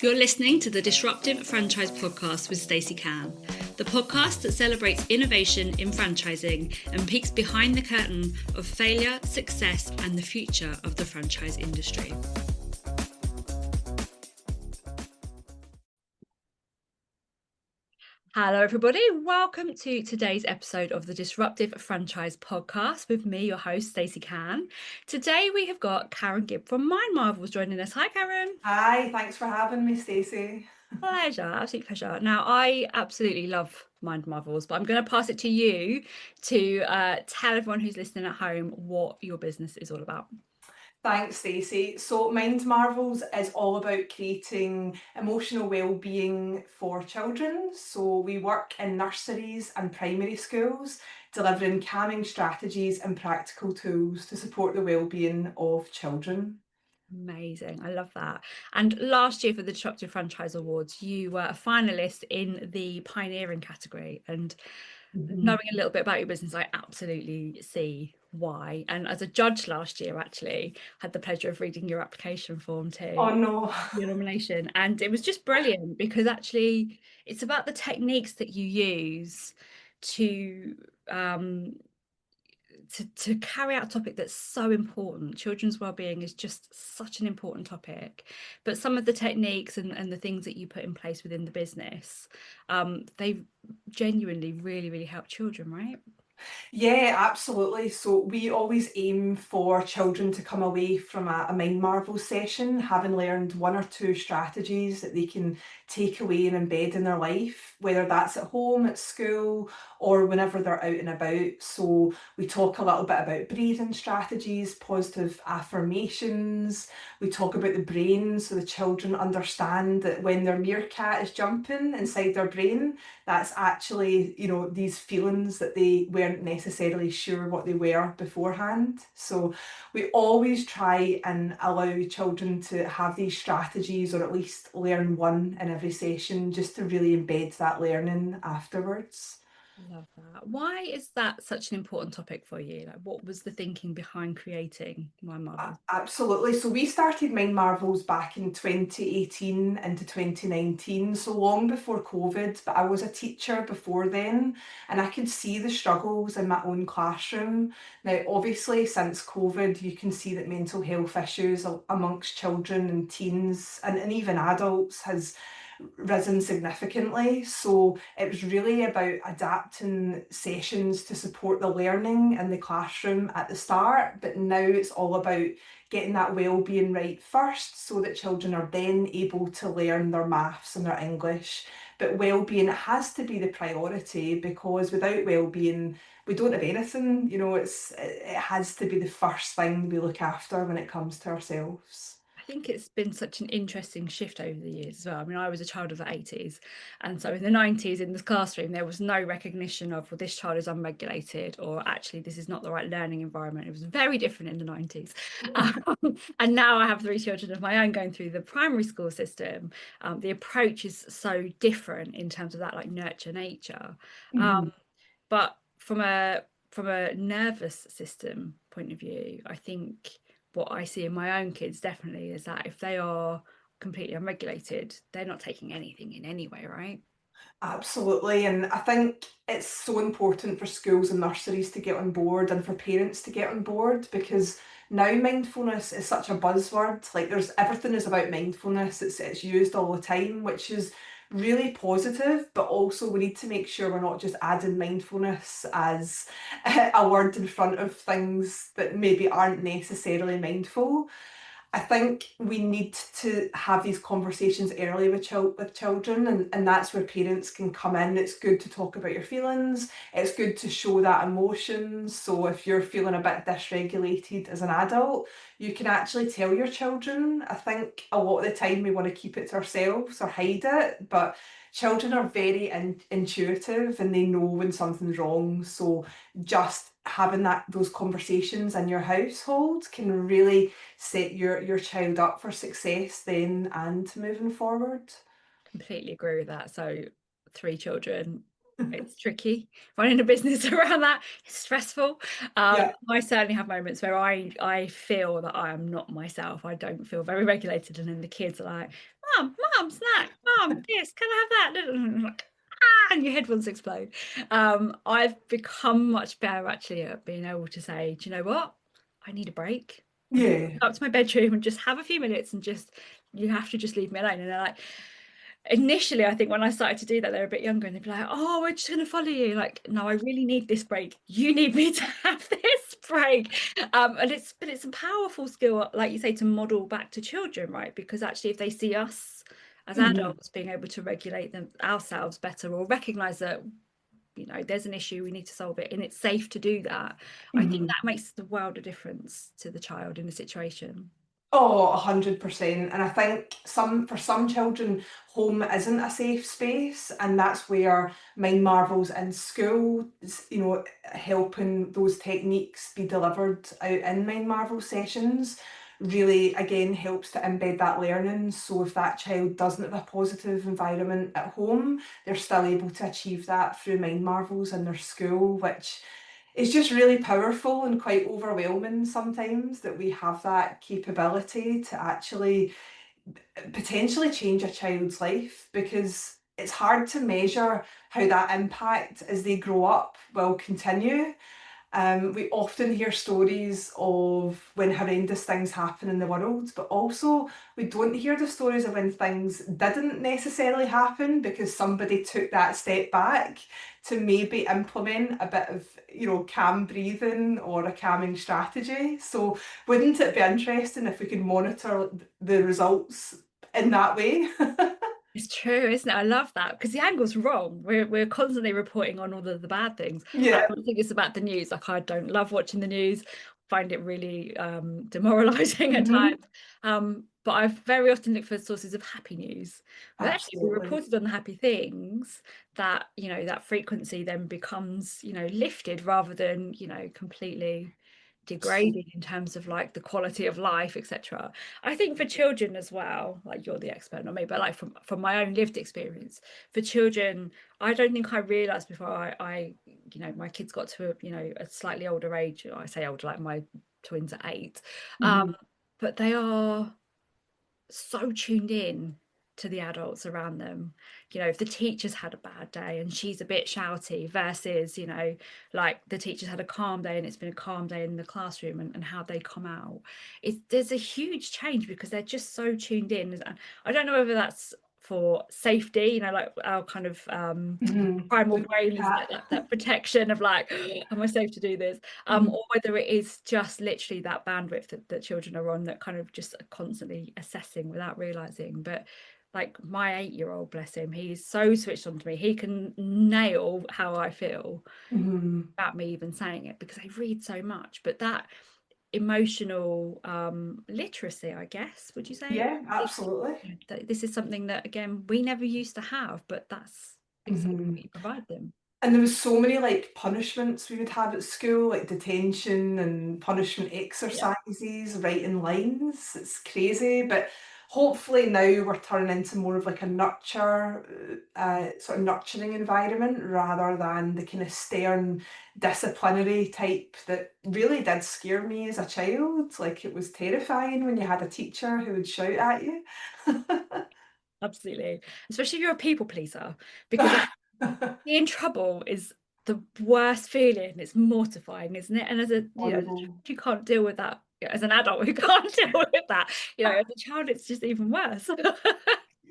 You're listening to the Disruptive Franchise Podcast with Stacey Can, the podcast that celebrates innovation in franchising and peeks behind the curtain of failure, success, and the future of the franchise industry. Hello, everybody. Welcome to today's episode of the Disruptive Franchise Podcast with me, your host, Stacey Can. Today, we have got Karen Gibb from Mind Marvels joining us. Hi, Karen. Hi, thanks for having me, Stacey. Pleasure, absolute pleasure. Now, I absolutely love Mind Marvels, but I'm going to pass it to you to tell everyone who's listening at home what your business is all about. Thanks, Stacey. So Mind Marvels is all about creating emotional well-being for children. So we work in nurseries and primary schools, delivering calming strategies and practical tools to support the well-being of children. Amazing. I love that. And last year for the Disruptive Franchise Awards, you were a finalist in the pioneering category. And knowing a little bit about your business, I absolutely see why. And as a judge last year, actually, had the pleasure of reading your application form too. Oh no. Your nomination. And it was just brilliant because actually it's about the techniques that you use to to carry out a topic that's so important. Children's wellbeing is just such an important topic, but some of the techniques and the things that you put in place within the business, they genuinely really help children, right? Yeah, absolutely. So we always aim for children to come away from a Mind Marvels session having learned one or two strategies that they can take away and embed in their life, whether that's at home, at school, or whenever they're out and about. So we talk a little bit about breathing strategies, positive affirmations. We talk about the brain, so the children understand that when their meerkat is jumping inside their brain, that's actually, these feelings that they weren't necessarily sure what they were beforehand. So we always try and allow children to have these strategies, or at least learn one in every session, just to really embed that learning afterwards. Love that. Why is that such an important topic for you? Like, what was the thinking behind creating Mind Marvels? Absolutely. So we started Mind Marvels back in 2018 into 2019, so long before COVID, but I was a teacher before then and I could see the struggles in my own classroom. Now, obviously, since COVID, you can see that mental health issues amongst children and teens and even adults has risen significantly. So it was really about adapting sessions to support the learning in the classroom at the start, but now it's all about getting that well-being right first so that children are then able to learn their maths and their English. But well-being has to be the priority, because without well-being we don't have anything. It has to be the first thing we look after when it comes to ourselves. I think it's been such an interesting shift over the years as well. I mean, I was a child of the 80s, and so in the 90s in the classroom there was no recognition of, well, this child is unregulated, or actually this is not the right learning environment. It was very different in the 90s. And now I have 3 children of my own going through the primary school system. The approach is so different in terms of that, like, nurture nature. But from a nervous system point of view, I think what I see in my own kids definitely is that if they are completely unregulated, they're not taking anything in anyway, right? Absolutely, and I think it's so important for schools and nurseries to get on board and for parents to get on board, because now mindfulness is such a buzzword. Like, everything is about mindfulness. It's used all the time, which is really positive, but also we need to make sure we're not just adding mindfulness as a word in front of things that maybe aren't necessarily mindful. I think we need to have these conversations early with children, and that's where parents can come in. It's good to talk about your feelings. It's good to show that emotion. So if you're feeling a bit dysregulated as an adult, you can actually tell your children. I think a lot of the time we want to keep it to ourselves or hide it, but children are very intuitive and they know when something's wrong. So just having those conversations in your household can really set your child up for success then and moving forward. Completely agree with that. So 3 children, It's tricky running a business around that. It's stressful. Yeah. I certainly have moments where I feel that I am not myself. I don't feel very regulated, and then the kids are like, "Mum, snack, Mum, this, can I have that?" And I'm like, and your head wants to explode. I've become much better actually at being able to say, "Do you know what? I need a break. I need to Yeah. go up to my bedroom and just have a few minutes and just you have to just leave me alone." And they're like, initially, I think when I started to do that, they were a bit younger and they'd be like, "Oh, we're just going to follow you." Like, no, I really need this break. You need me to have this break. And it's a powerful skill, like you say, to model back to children, right? Because actually, if they see us as Mhm. adults being able to regulate them ourselves better, or recognize that, there's an issue, we need to solve it, and it's safe to do that, I think Mhm. that makes the world of difference to the child in the situation. Oh, 100%. And I think for some children, home isn't a safe space, and that's where Mind Marvels in school, helping those techniques be delivered out in Mind Marvel sessions really again helps to embed that learning. So if that child doesn't have a positive environment at home, they're still able to achieve that through Mind Marvels in their school, which it's just really powerful and quite overwhelming sometimes that we have that capability to actually potentially change a child's life, because it's hard to measure how that impact as they grow up will continue. We often hear stories of when horrendous things happen in the world, but also we don't hear the stories of when things didn't necessarily happen because somebody took that step back to maybe implement a bit of, calm breathing or a calming strategy. So, wouldn't it be interesting if we could monitor the results in that way? It's true, isn't it? I love that because the angle's wrong. We're constantly reporting on all of the bad things. I Yeah. don't think it's about the news. Like, I don't love watching the news. Find it really demoralizing at Hmm. times. But I very often look for sources of happy news. But actually, we Absolutely. reported on the happy things, that that frequency then becomes lifted rather than completely degrading in terms of like the quality of life, etc. I think for children as well, like, you're the expert, not me, but like from my own lived experience, for children, I don't think I realized before I my kids got to a slightly older age. I say older, like my twins are 8, um, Hmm. but they are so tuned in to the adults around them. If the teacher's had a bad day and she's a bit shouty versus like the teacher's had a calm day and it's been a calm day in the classroom, and how they come out, there's a huge change because they're just so tuned in. And I don't know whether that's for safety, like our kind of Hmm. primal The brain is cat. that protection of like, am I safe to do this? Mhm. Or whether it is just literally that bandwidth that children are on, that kind of just are constantly assessing without realizing. But like my 8-year-old, bless him, he's so switched on to me. He can nail how I feel Mhm. without me even saying it because I read so much. But that emotional literacy, I guess, would you say, Yeah, absolutely. that this is something that again we never used to have, but that's exactly Mhm. what you provide them. And there was so many like punishments we would have at school, like detention and punishment Yeah. exercises, writing lines. It's crazy, but hopefully now we're turning into more of like a sort of nurturing environment rather than the kind of stern disciplinary type that really did scare me as a child. Like it was terrifying when you had a teacher who would shout at you. Absolutely. Especially if you're a people pleaser, because being in trouble is the worst feeling. It's mortifying, isn't it? And as a, Horrible. you can't deal with that as an adult who can't deal with that. As a child, it's just even worse.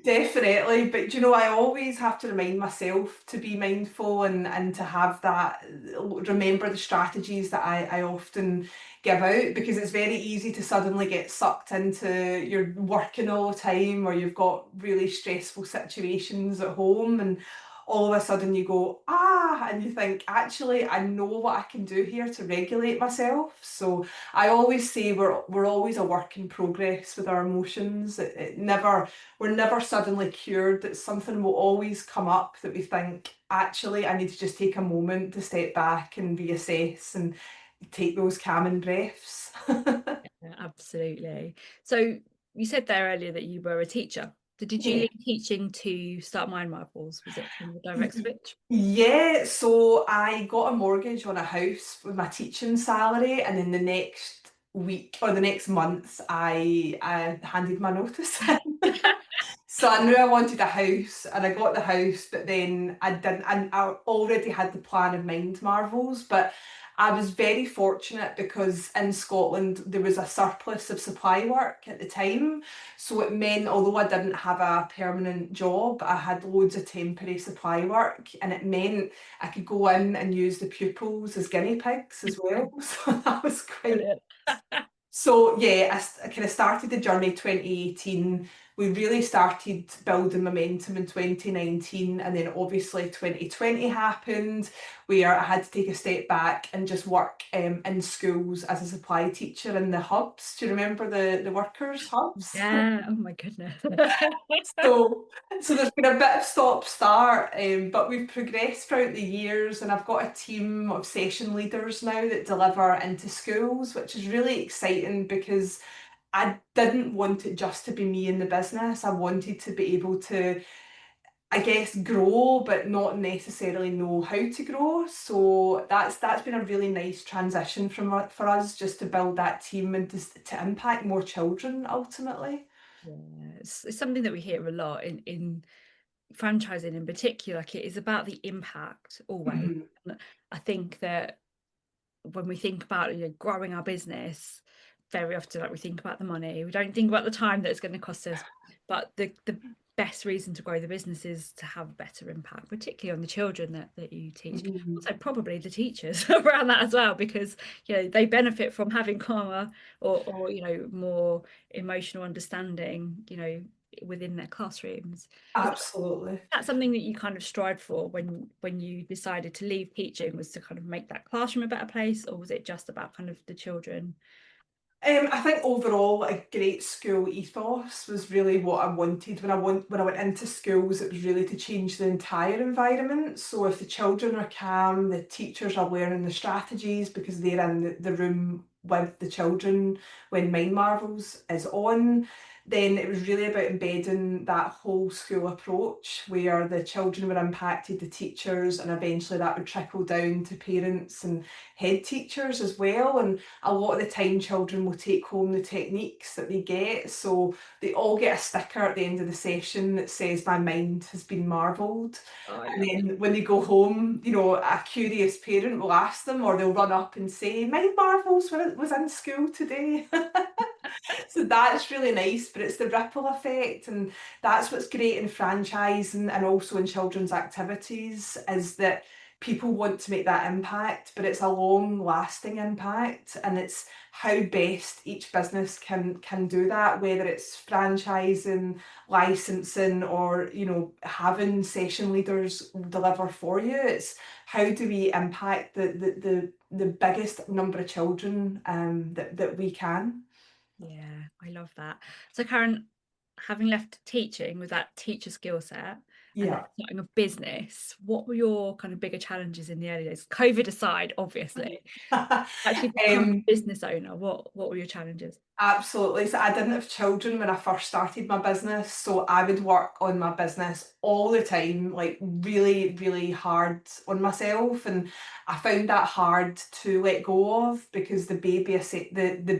Definitely, but I always have to remind myself to be mindful and to have that, remember the strategies that I often give out, because it's very easy to suddenly get sucked into you're working all the time or you've got really stressful situations at home, and all of a sudden you go, and you think, actually, I know what I can do here to regulate myself. So I always say we're always a work in progress with our emotions. We're never suddenly cured. It's something will always come up that we think, actually, I need to just take a moment to step back and reassess and take those calming breaths. Yeah, absolutely. So you said there earlier that you were a teacher. So did you Yeah. leave teaching to start Mind Marvels? Was it kind of a direct switch? Yeah, so I got a mortgage on a house with my teaching salary, and then the next week or the next month, I handed my notice in. So I knew I wanted a house, and I got the house, but then I didn't. And I already had the plan of Mind Marvels, but I was very fortunate because in Scotland there was a surplus of supply work at the time. So it meant, although I didn't have a permanent job, I had loads of temporary supply work, and it meant I could go in and use the pupils as guinea pigs as well. So that was quite. Brilliant. So yeah, I kind of started the journey 2018. We really started building momentum in 2019, and then obviously 2020 happened, where I had to take a step back and just work in schools as a supply teacher in the hubs. Do you remember the workers hubs? Yeah. Oh my goodness. So, so there's been a bit of stop start, but we've progressed throughout the years, and I've got a team of session leaders now that deliver into schools, which is really exciting because I didn't want it just to be me in the business. I wanted to be able to, I guess, grow, but not necessarily know how to grow. So that's been a really nice transition for us, just to build that team and just to impact more children ultimately. Yeah, it's something that we hear a lot in franchising in particular. Like, it is about the impact always. Mhm. And I think that when we think about, growing our business, very often, like, we think about the money. We don't think about the time that it's going to cost us. But the best reason to grow the business is to have a better impact, particularly on the children that you teach. Mhm. Also, probably the teachers around that as well, because they benefit from having calmer or more emotional understanding, within their classrooms. Is Absolutely. that something that you kind of strived for when you decided to leave teaching, was to kind of make that classroom a better place, or was it just about kind of the children? I think overall a great school ethos was really what I wanted when I went into schools. It was really to change the entire environment. So if the children are calm, the teachers are learning the strategies because they're in the room with the children when Mind Marvels is on. Then it was really about embedding that whole school approach where the children were impacted, the teachers, and eventually that would trickle down to parents and head teachers as well. And a lot of the time children will take home the techniques that they get, so they all get a sticker at the end of the session that says my mind has been marvelled. Oh, I And love then when they go home, a curious parent will ask them, or they'll run up and say mind marvels was in school today. So that's really nice, but it's the ripple effect, and that's what's great in franchising and also in children's activities, is that people want to make that impact, but it's a long lasting impact, and it's how best each business can do that, whether it's franchising, licensing, or having session leaders deliver for you. It's how do we impact the biggest number of children that we can. Yeah, I love that. So, Karen, having left teaching with that teacher skill set and then Yeah. starting a business, what were your kind of bigger challenges in the early days? COVID aside, obviously. Actually becoming a Um, business owner, what were your challenges? Absolutely. So I didn't have children when I first started my business, so I would work on my business all the time, like really, really hard on myself, and I found that hard to let go of because the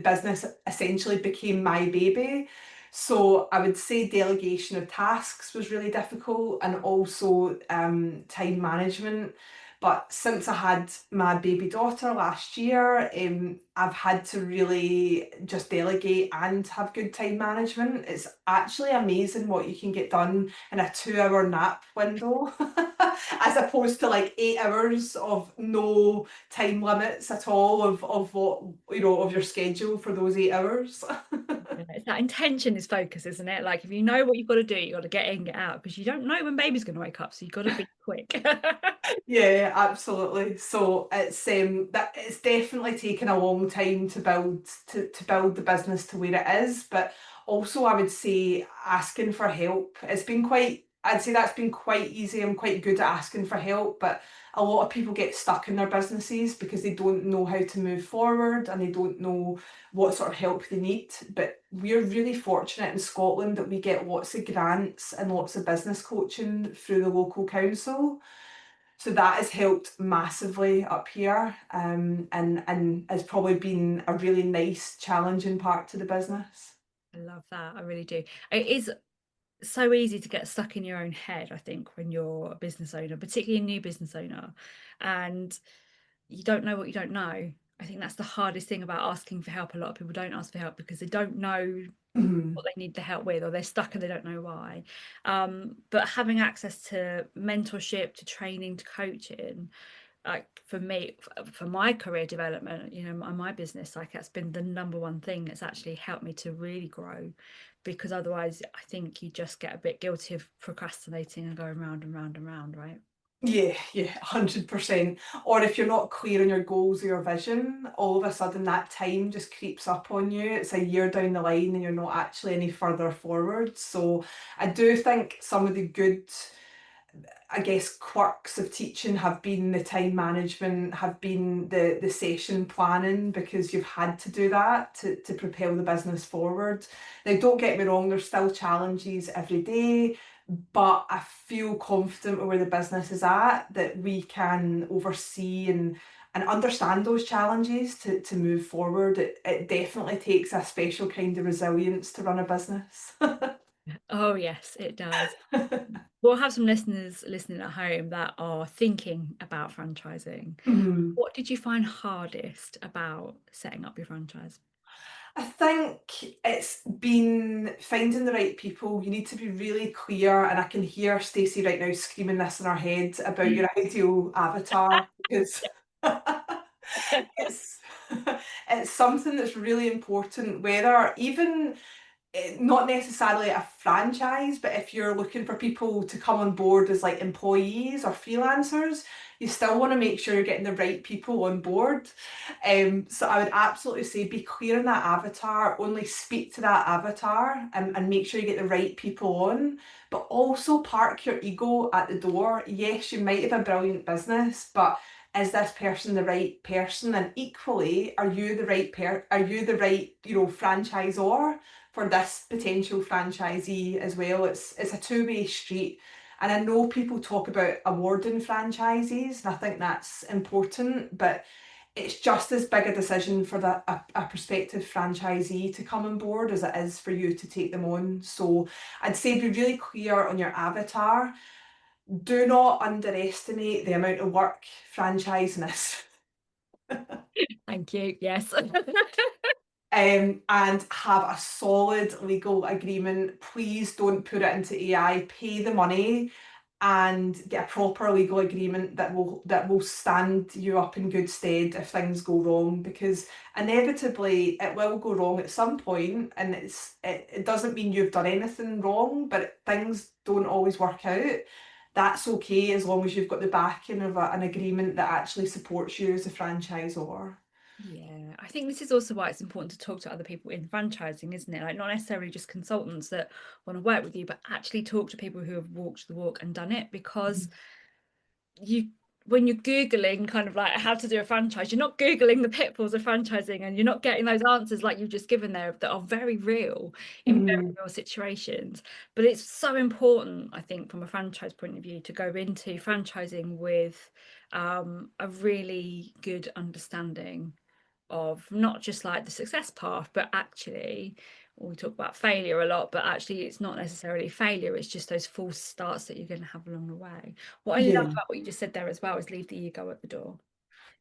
business essentially became my baby. So I would say delegation of tasks was really difficult, and also time management. But since I had my baby daughter last year, I've had to really just delegate and have good time management. It's actually amazing what you can get done in a 2 hour nap window, as opposed to like 8 hours of no time limits at all of what, of your schedule for those 8 hours. Yeah, it's that intention is focus, isn't it? Like, if you know what you've got to do, you've got to get in, get out, because you don't know when baby's going to wake up, so you've got to be quick. Yeah, absolutely. So it's definitely taken a long time to build the business to where it is, but also I would say asking for help. I'd say that's been quite easy. I'm quite good at asking for help, but a lot of people get stuck in their businesses because they don't know how to move forward and they don't know what sort of help they need. But we're really fortunate in Scotland that we get lots of grants and lots of business coaching through the local council. So that has helped massively up here, and has probably been a really nice, challenging part to the business. I love that. I really do. It is so easy to get stuck in your own head, I think, when you're a business owner, particularly a new business owner, and you don't know what you don't know. I think that's the hardest thing about asking for help. A lot of people don't ask for help because they don't know Mhm. what they need the help with, or they're stuck and they don't know why. But having access to mentorship, to training, to coaching, like for me, for my career development, you know, my business, like that's been the number one thing that's actually helped me to really grow, because otherwise I think you just get a bit guilty of procrastinating and going round and round and round, right? Yeah, 100%. Or if you're not clear on your goals or your vision, all of a sudden that time just creeps up on you. It's a year down the line and you're not actually any further forward. So I do think some of the good, I guess, quirks of teaching have been the time management, have been the session planning, because you've had to do that to propel the business forward. Now, don't get me wrong, there's still challenges every day, but I feel confident with where the business is at, that we can oversee and understand those challenges to move forward. It definitely takes a special kind of resilience to run a business. Oh yes, it does. We'll have some listeners listening at home that are thinking about franchising. Mhm. What did you find hardest about setting up your franchise? I think it's been finding the right people. You need to be really clear, and I can hear Stacey right now screaming this in her head about your ideal avatar, because it's it's something that's really important. Whether even not necessarily a franchise, but if you're looking for people to come on board as like employees or freelancers, you still want to make sure you're getting the right people on board. So I would absolutely say be clear on that avatar, only speak to that avatar, and make sure you get the right people on, but also park your ego at the door. Yes, you might have a brilliant business, but is this person the right person? And equally, are you the right are you the right, franchisor for this potential franchisee as well? It's a two-way street. And I know people talk about awarding franchisees, and I think that's important, but it's just as big a decision for a prospective franchisee to come on board as it is for you to take them on. So I'd say be really clear on your avatar. Do not underestimate the amount of work franchising is. Thank you. Yes. And have a solid legal agreement. Please don't put it into AI. Pay the money and get a proper legal agreement that will stand you up in good stead if things go wrong, because inevitably it will go wrong at some point, and it doesn't mean you've done anything wrong, but things don't always work out. That's okay as long as you've got the backing of an agreement that actually supports you as a franchisor. Yeah, I think this is also why it's important to talk to other people in franchising, isn't it? Like not necessarily just consultants that want to work with you, but actually talk to people who have walked the walk and done it, because you when you're googling kind of like how to do a franchise, you're not googling the pitfalls of franchising, and you're not getting those answers like you've just given there that are very real in very Mhm. real situations. But it's so important, I think, from a franchise point of view, to go into franchising with a really good understanding of not just like the success path, but actually, we talk about failure a lot, but actually it's not necessarily failure, it's just those false starts that you're going to have along the way. What I love Yeah. about what you just said there as well is leave the ego at the door,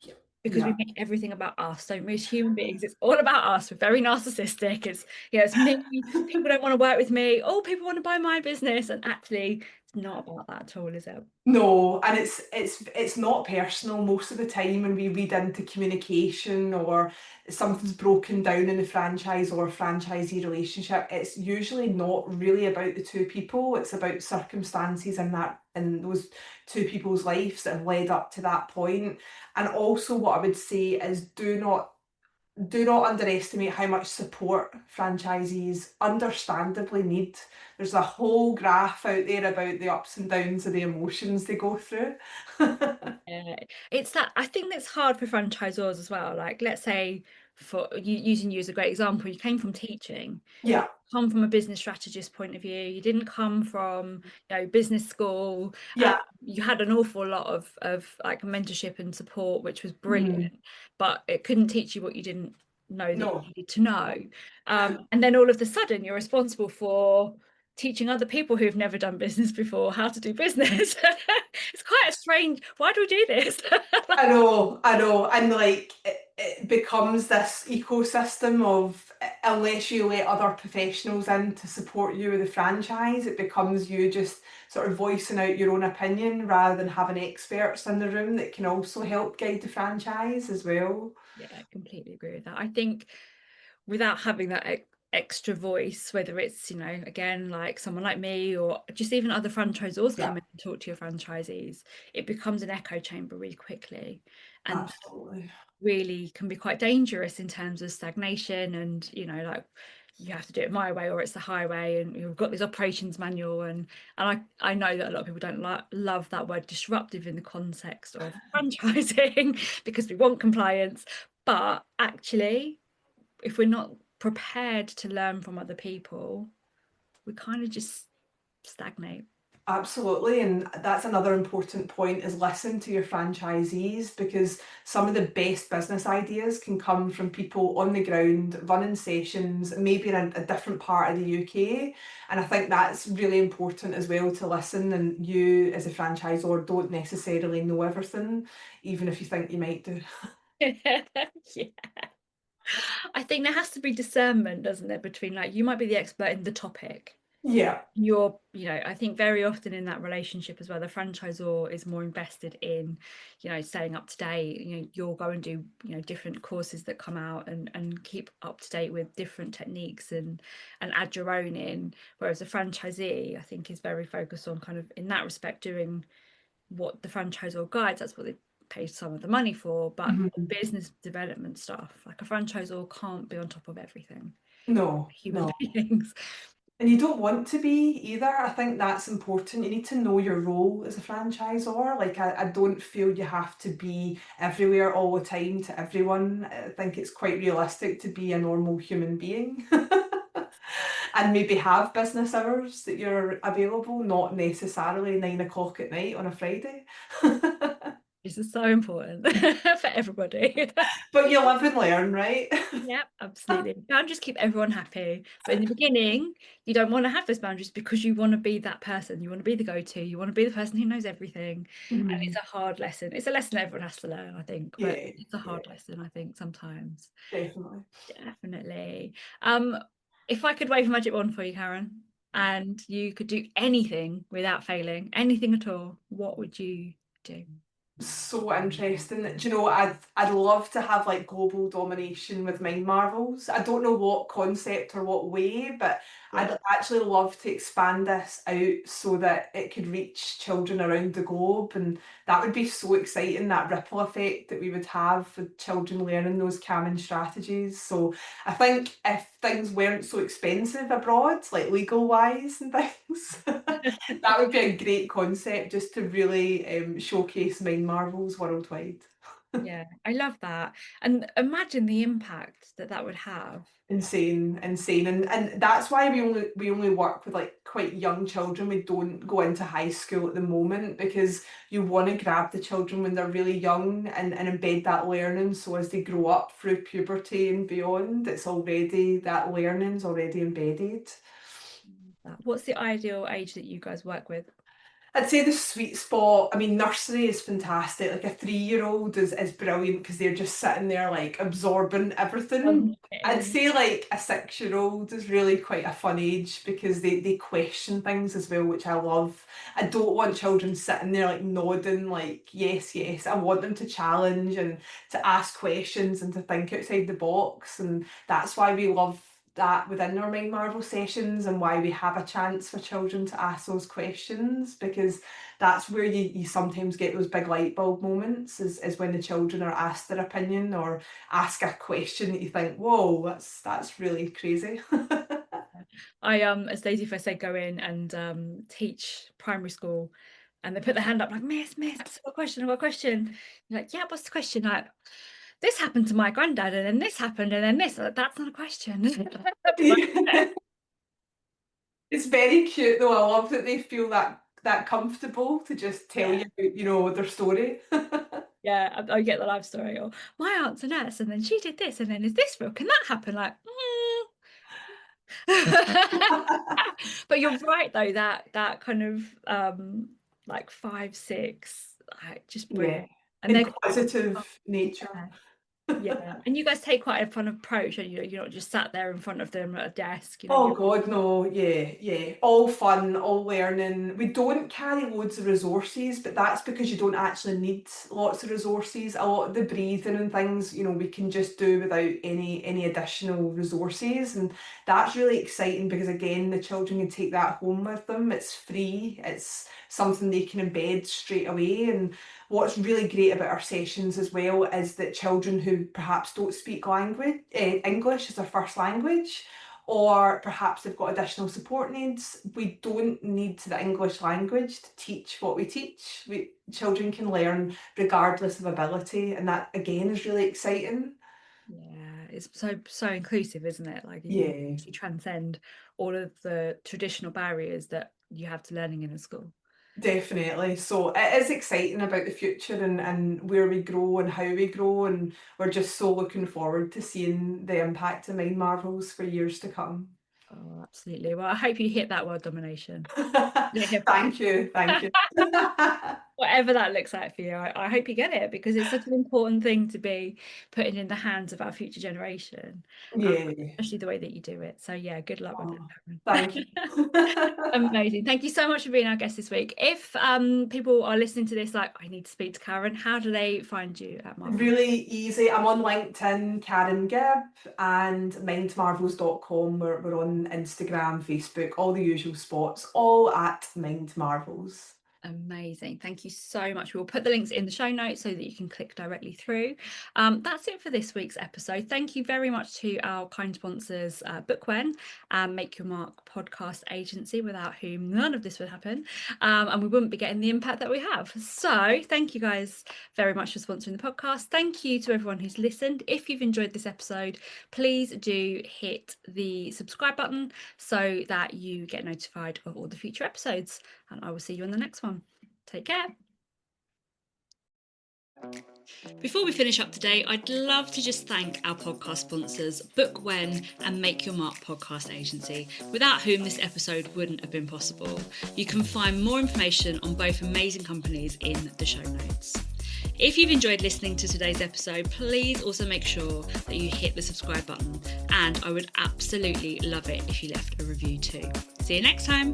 Yeah. because we Yeah. make everything about us, don't we? As human beings, it's all about us. We're very narcissistic. It's, yeah, it's me. People don't want to work with me. Oh, people want to buy my business, and actually it's not about that at all, is it? No, and it's not personal most of the time when we read into communication or something's broken down in the franchise or franchisee relationship. It's usually not really about the two people. It's about circumstances in those two people's lives that have led up to that point. And also what I would say is, do not do not underestimate how much support franchisees understandably need. There's a whole graph out there about the ups and downs of the emotions they go through. Yeah, it's that I think that's hard for franchisors as well. Like, let's say for you using you as a great example, you came from teaching, Yeah, come from a business strategist point of view. You didn't come from, business school. yeah, You had an awful lot of like mentorship and support, which was mhm. brilliant, but it couldn't teach you what you didn't know that you No, needed to know. And then all of a sudden, you're responsible for teaching other people who've never done business before how to do business. It's quite a strange. Why do we do this? I know, and like it becomes this ecosystem of unless you let other professionals in to support you with the franchise, it becomes you just sort of voicing out your own opinion rather than having experts in the room that can also help guide the franchise as well. Yeah, I completely agree with that. I think without having that extra voice, whether it's, again, like someone like me or just even other franchisors Yeah, come in and talk to your franchisees, it becomes an echo chamber really quickly. And absolutely. really can be quite dangerous in terms of stagnation and, like you have to do it my way or it's the highway, and you've got this operations manual, and I know that a lot of people don't love that word disruptive in the context of franchising because we want compliance, but actually if we're not prepared to learn from other people, we kind of just stagnate. Absolutely, and that's another important point is listen to your franchisees because some of the best business ideas can come from people on the ground running sessions, maybe in a different part of the UK. And I think that's really important as well to listen. And you, as a franchisor, don't necessarily know everything, even if you think you might do. Yeah. I think there has to be discernment, doesn't there, between like you might be the expert in the topic. Yeah. I think very often in that relationship as well, the franchisor is more invested in, staying up to date. You'll go and do, different courses that come out and keep up to date with different techniques and add your own in. Whereas a franchisee, I think, is very focused on kind of in that respect doing what the franchisor guides. That's what they pay some of the money for. But Mhm. business development stuff, like a franchisor can't be on top of everything. No, Human no. beings. And you don't want to be either. I think that's important. You need to know your role as a franchisor. Like, I don't feel you have to be everywhere all the time to everyone. I think it's quite realistic to be a normal human being and maybe have business hours that you're available, not necessarily 9 o'clock at night on a Friday. This is so important for everybody. But you live and learn, right? Yeah, absolutely. Boundaries keep everyone happy. But in the beginning, you don't want to have those boundaries because you want to be that person. You want to be the go-to. You want to be the person who knows everything. And it's Mhm. a hard lesson. It's a lesson everyone has to learn, I think, but Yeah, it's a yeah, hard lesson, I think, sometimes. definitely. Definitely. Um, if I could wave a magic wand for you, Karen, and you could do anything without failing, anything at all, what would you do? So interesting. Do you know, I'd love to have like global domination with mind marvels. I don't know what concept or what way, but Yeah. I'd actually love to expand this out so that it could reach children around the globe, and that would be so exciting, that ripple effect that we would have with children learning those common strategies. So I think if things weren't so expensive abroad, like legal wise and things, that would be a great concept just to really showcase mind marvels worldwide. Yeah, I love that. And imagine the impact that that would have. Insane, insane, and that's why we only work with like quite young children. We don't go into high school at the moment because you want to grab the children when they're really young and embed that learning so as they grow up through puberty and beyond, it's already that learning's already embedded. What's the ideal age that you guys work with? I'd say the sweet spot, I mean, nursery is fantastic. Like a 3-year-old is brilliant because they're just sitting there like absorbing everything. I'd Okay. say like a 6-year-old is really quite a fun age because they question things as well, which I love. I don't want children sitting there like nodding, like, yes, yes. I want them to challenge and to ask questions and to think outside the box. And that's why we love that within our Mind Marvel sessions, and why we have a chance for children to ask those questions, because that's where you sometimes get those big light bulb moments, is when the children are asked their opinion or ask a question that you think, whoa, that's really crazy. I as Daisy first said, go in and teach primary school, and they put their hand up like, Miss, I've got a question, I've got a question. You're like, yeah, what's the question? Like, this happened to my granddad, and then this happened, and then this. Like, that's not a question. It's very cute though. I love that they feel that comfortable to just tell Yeah. you, their story. Yeah, I get the life story, or my aunt's a nurse, and then she did this, and then is this real? Can that happen? Like, but you're right though, that kind of like 5, 6, like, just Yeah, brilliant. And they're inquisitive nature. yeah, and you guys take quite a fun approach, and you're not just sat there in front of them at a desk, Oh God, no, yeah. All fun, all learning. We don't carry loads of resources, but that's because you don't actually need lots of resources. A lot of the breathing and things, we can just do without any additional resources. And that's really exciting because again, the children can take that home with them. It's free, it's something they can embed straight away. And what's really great about our sessions as well is that children who perhaps don't speak English as their first language, or perhaps they've got additional support needs, we don't need the English language to teach what we teach. Children can learn regardless of ability, and that again is really exciting. Yeah, it's so inclusive, isn't it? Like, you Yeah, actually transcend all of the traditional barriers that you have to learning in a school. definitely. So it is exciting about the future and where we grow and how we grow, and we're just so looking forward to seeing the impact of Mind Marvels for years to come. Oh, absolutely. Well, I hope you hit that world domination. Thank you. Whatever that looks like for you, I hope you get it, because it's such an important thing to be putting in the hands of our future generation, Yeah. especially the way that you do it. So yeah, good luck with it, Oh, Karen. thank you. Amazing. Thank you so much for being our guest this week. If people are listening to this like, I need to speak to Karen, how do they find you at Marvel? Really easy. I'm on LinkedIn, Karen Gibb, and mindmarvels.com. We're on Instagram, Facebook, all the usual spots, all at Mind Marvels. Amazing. Thank you so much. We'll put the links in the show notes so that you can click directly through. That's it for this week's episode. Thank you very much to our kind sponsors, Book When and Make Your Mark podcast agency, without whom none of this would happen. And we wouldn't be getting the impact that we have. So thank you guys very much for sponsoring the podcast. Thank you to everyone who's listened. If you've enjoyed this episode, please do hit the subscribe button so that you get notified of all the future episodes. And I will see you on the next one. Take care. Before we finish up today, I'd love to just thank our podcast sponsors, Book When and Make Your Mark podcast agency, without whom this episode wouldn't have been possible. You can find more information on both amazing companies in the show notes. If you've enjoyed listening to today's episode, please also make sure that you hit the subscribe button, and I would absolutely love it if you left a review too. See you next time.